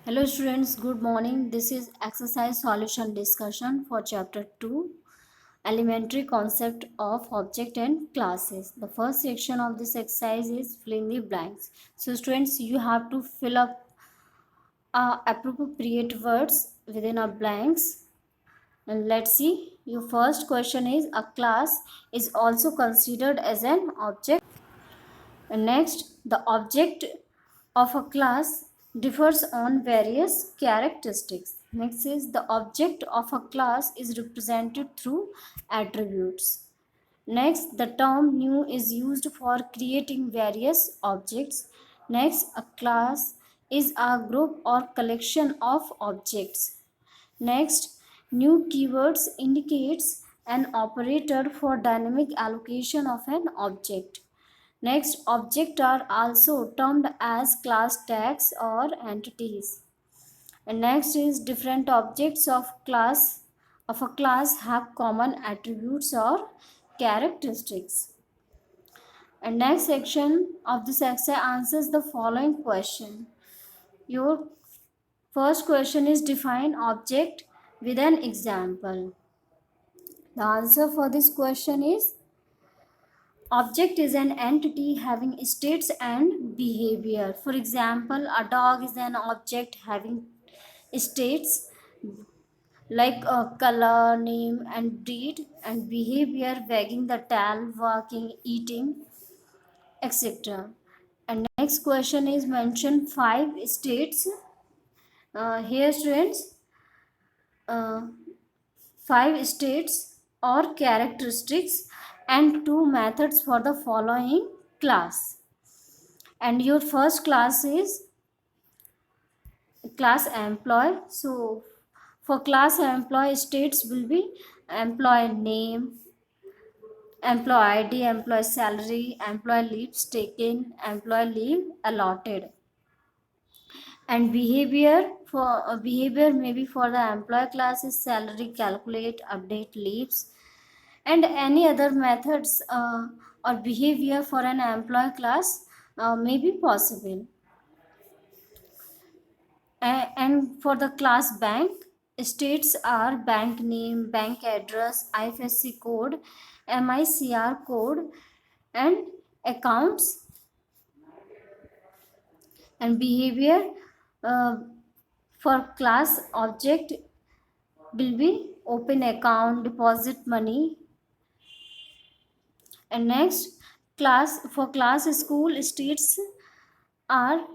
Hello students, good morning. This is exercise solution discussion for chapter 2, elementary concept of object and classes. The first section of this exercise is fill in the blanks. So students, you have to fill up appropriate words within a blanks. And let's see. Your first question is, a class is also considered as an object. And next, the object of a class differs on various characteristics. Next is, the object of a class is represented through attributes. Next, the term new is used for creating various objects. Next, a class is a group or collection of objects. Next, new keywords indicates an operator for dynamic allocation of an object. Next, objects are also termed as class tags or entities. And next is, different objects of a class have common attributes or characteristics. And next section of this essay answers the following question. Your first question is, define object with an example. The answer for this question is, object is an entity having states and behavior. For example, a dog is an object having states like a color, name, and breed, and behavior, wagging the tail, walking, eating, etc. And next question is, mention 5 states. Here, students, uh, 5 states or characteristics and 2 methods for the following class. And your first class is class employee. So for class employee, states will be employee name, employee ID, employee salary, employee leaves taken, employee leave allotted. And behavior maybe for the employee class is salary, calculate, update leaves. And any other methods or behavior for an employee class may be possible. And for the class bank, states are bank name, bank address, IFSC code, MICR code, and accounts. And behavior uh, for class object will be open account, deposit money. And next, class for class school, states are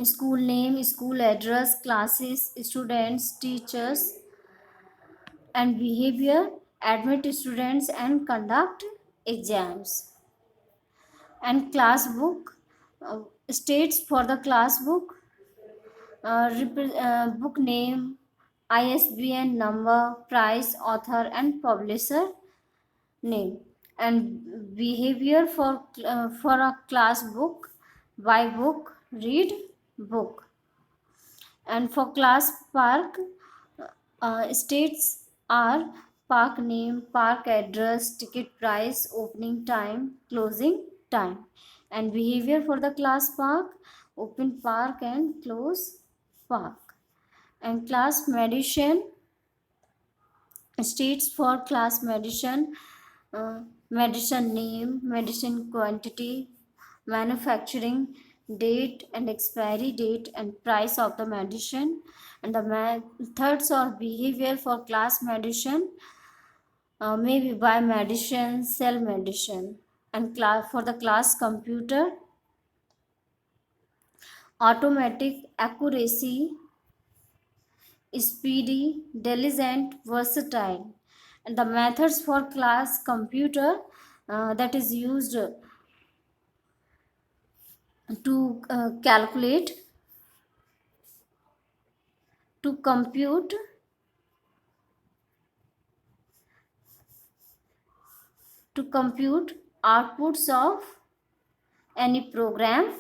school name, school address, classes, students, teachers. And behavior, admit students and conduct exams. And class book, states for the class book, book name, ISBN number, price, author, and publisher name. And behavior for a class book, buy book, read book. And for class park, states are park name, park address, ticket price, opening time, closing time. And behavior for the class park, open park and close park. And class medicine, states for class medicine, medicine name, medicine quantity, manufacturing date and expiry date, and price of the medicine. And the methods or behavior for class medicine, maybe buy medicine, sell medicine. And for the class computer, automatic, accuracy, speedy, diligent, versatile. And the methods for class computer that is used to calculate, to compute, outputs of any program,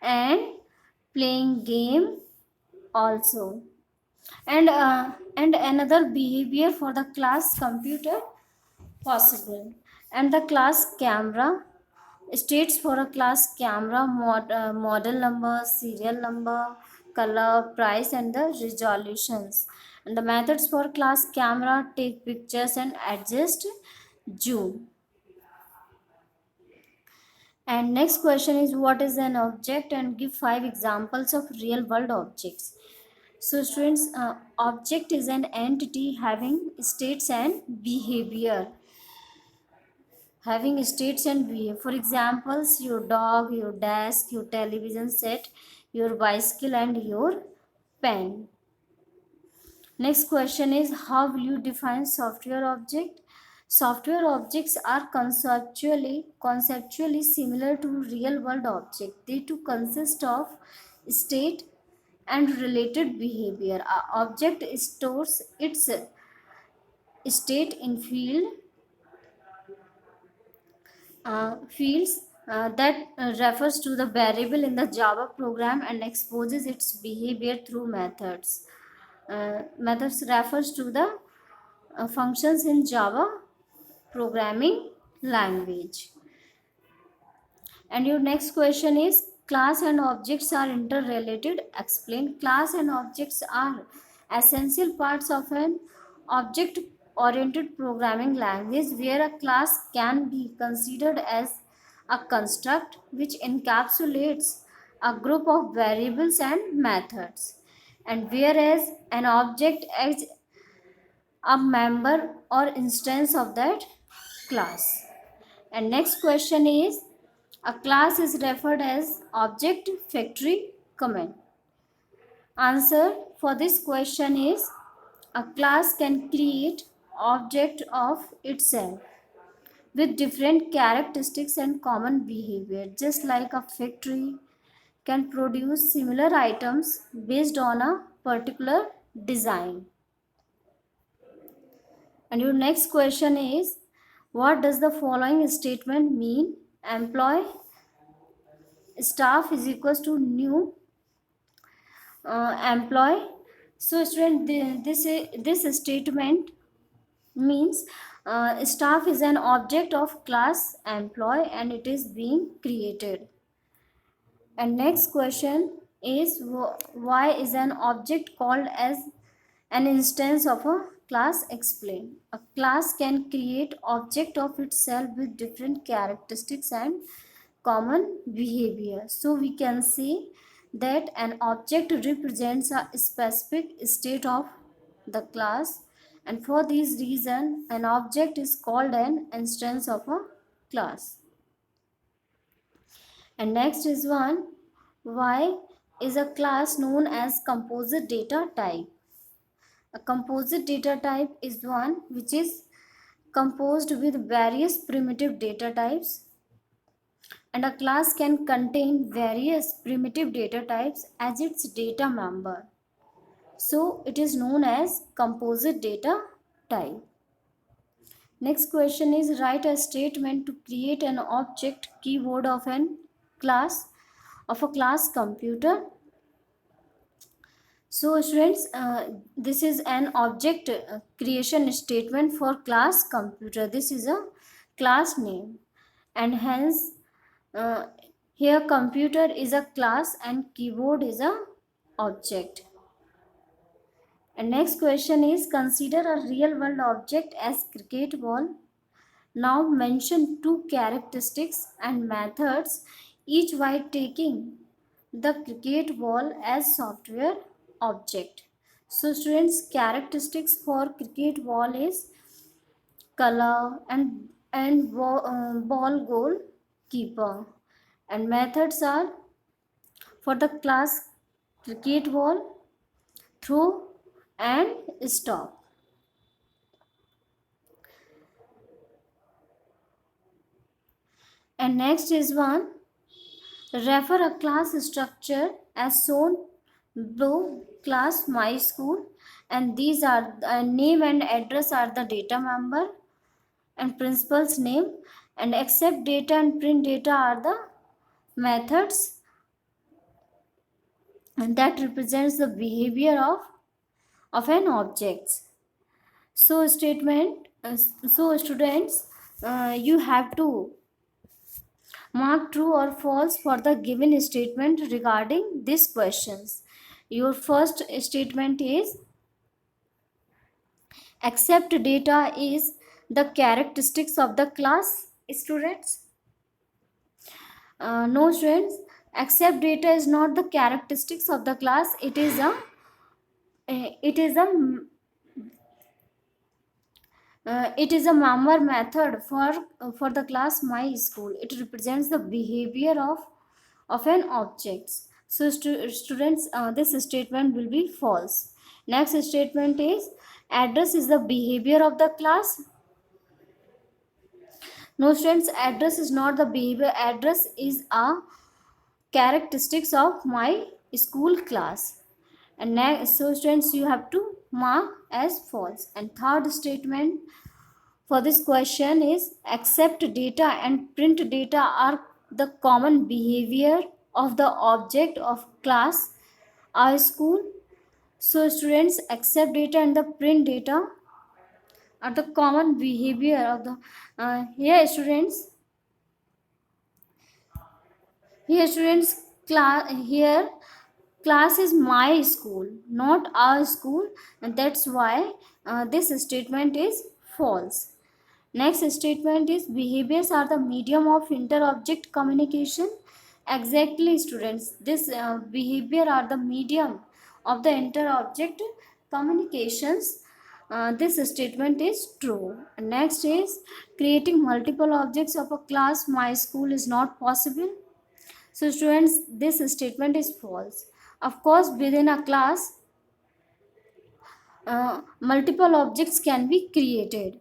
and playing game also. And another behavior for the class computer possible. And the class camera, States for a class: camera, model number, serial number, color, price, and the resolutions. And the methods for class: camera, take pictures and adjust zoom. And next question is, what is an object, and give 5 examples of real world objects. So students, object is an entity having states and behavior. Having states and behavior. For examples, your dog, your desk, your television set, your bicycle, and your pen. Next question is, how will you define software object? Software objects are conceptually similar to real world objects. They too consist of state and related behavior. A object stores its state in fields that refers to the variable in the Java program and exposes its behavior through methods. Methods refers to the functions in Java programming language. And your next question is, class and objects are interrelated. Explain. Class and objects are essential parts of an object oriented programming language, where a class can be considered as a construct which encapsulates a group of variables and methods, and whereas an object is a member or instance of that class. And next question is, a class is referred as object, factory, comment. Answer for this question is, a class can create object of itself with different characteristics and common behavior, just like a factory can produce similar items based on a particular design. And your next question is, what does the following statement mean? Employee staff is equals to new employee. So student, this statement means staff is an object of class employee and it is being created. And next question is, why is an object called as an instance of a class? Explain. A class can create object of itself with different characteristics and common behavior. So we can say that an object represents a specific state of the class, and for this reason an object is called an instance of a class. And next is one, why is a class known as composite data type? A composite data type is one which is composed with various primitive data types, and a class can contain various primitive data types as its data member. So it is known as composite data type. Next question is, write a statement to create an object keyword of a class computer. So students, this is an object creation statement for class computer. This is a class name, and hence here computer is a class and keyboard is a object. And next question is, consider a real world object as cricket ball. Now mention 2 characteristics and methods each while taking the cricket ball as software object. So students, characteristics for cricket ball is color and ball goal keeper, and methods are for the class cricket ball, throw and stop. And next is one, refer a class structure as shown below. Class my school, and these are name and address are the data member and principal's name, and accept data and print data are the methods, and that represents the behavior of an object. So statement so students, you have to Mark true or false for the given statement regarding these questions. Your first statement is accept data is the characteristics of the class. Students, no students, accept data is not the characteristics of the class. It is a member method for the class my school. It represents the behavior of an object. So students, this statement will be false. Next statement is address is the behavior of the class. No students, address is not the behavior. Address is a characteristics of my school class. And next, so students, you have to mark as false. And third statement for this question is accept data and print data are the common behavior of the object of class our school. So students, accept data and the print data are the common behavior of the here students, class is my school, not our school, and that's why this statement is false. Next statement is behaviors are the medium of inter-object communication. Exactly, students. This behavior are the medium of the inter-object communications. This statement is true. Next is creating multiple objects of a class my school is not possible. So students, this statement is false. Of course, within a class, multiple objects can be created.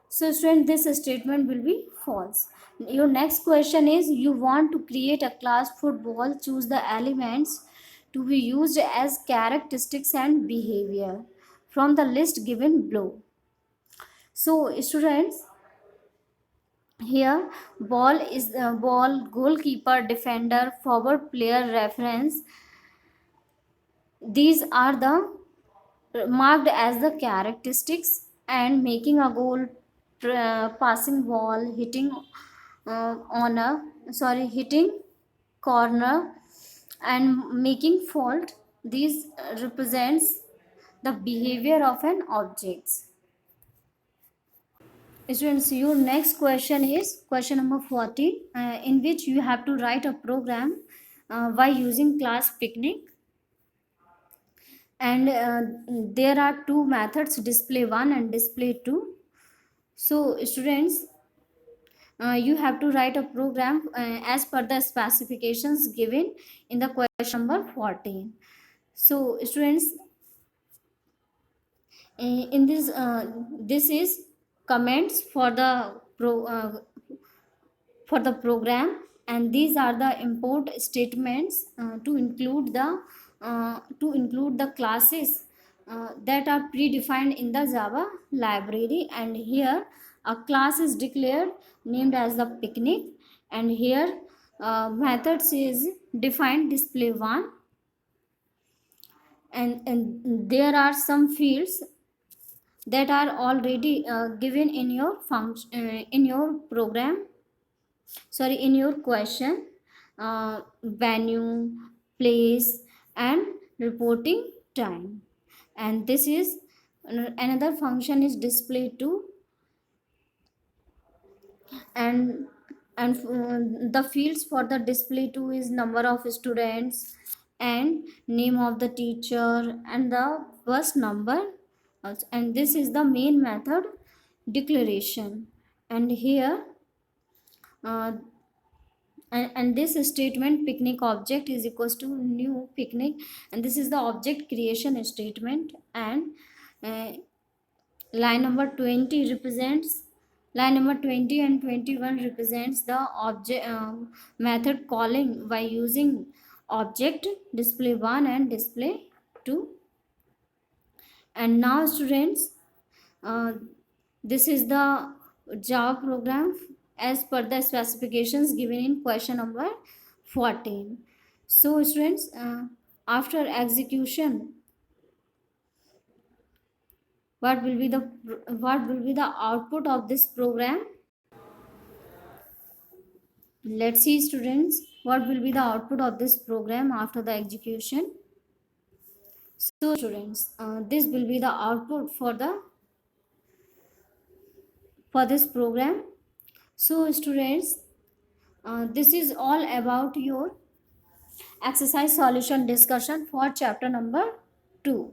So student, this statement will be false. Your next question is you want to create a class football, choose the elements to be used as characteristics and behavior from the list given below. So students, here ball is the ball, goalkeeper, defender, forward player, reference. These are the marked as the characteristics, and making a goal, passing ball, hitting hitting corner and making fault. These represents the behavior of an object. Students, your next question is question number 14, in which you have to write a program by using class picnic. And there are two methods, display 1 and display 2. So students, you have to write a program as per the specifications given in the question number 14. So students, in this is comments for the program, and these are the import statements to include the classes that are predefined in the Java library. And here a class is declared named as the picnic, and here methods is defined display 1, and there are some fields that are already given in your function in your program, in your question. Venue, place, and reporting time. And this is another function is display 2, and the fields for the display 2 is number of students and name of the teacher and the bus number. And this is the main method declaration. And here uh, and this statement picnic object is equals to new picnic, and this is the object creation statement. And uh, line number 20 represents line number 20 and 21 represents the object method calling by using object display 1 and display 2. And now students, uh, this is the Java program as per the specifications given in question number 14. So students, after execution, what will be the output of this program? Let's see, students, what will be the output of this program after the execution. So students, this will be the output for this program. So students, this is all about your exercise solution discussion for chapter number 2.